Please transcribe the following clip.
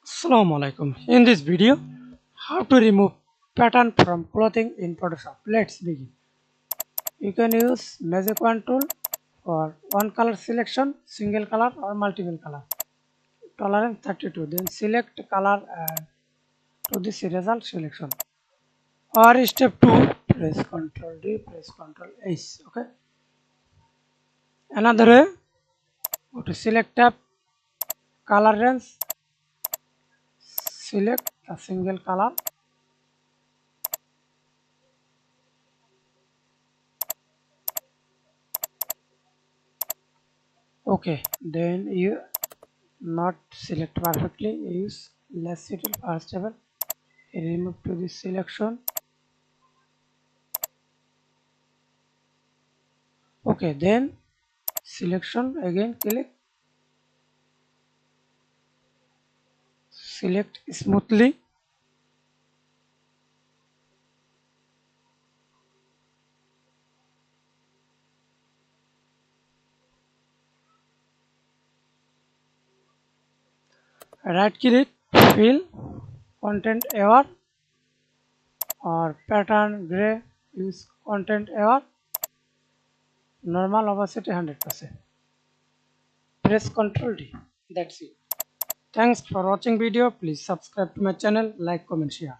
Assalamu Walaikum. In this video, how to remove pattern from clothing in Photoshop. Let's begin. You can use magic wand tool for one color selection, single color or multiple color. Tolerance 32. Then select color and to this result selection. Or step 2, press Ctrl D, press Ctrl S. Okay. Another way, go to select tab, color range, select a single color. Okay, then you not select perfectly, use less settle first table, remove to this selection. Okay, then selection again, click, select smoothly. Right click, fill, content error or pattern gray, use content error, normal opacity 100%. Press Ctrl D. That's it. Thanks for watching video. Please subscribe to my channel, like, comment, share.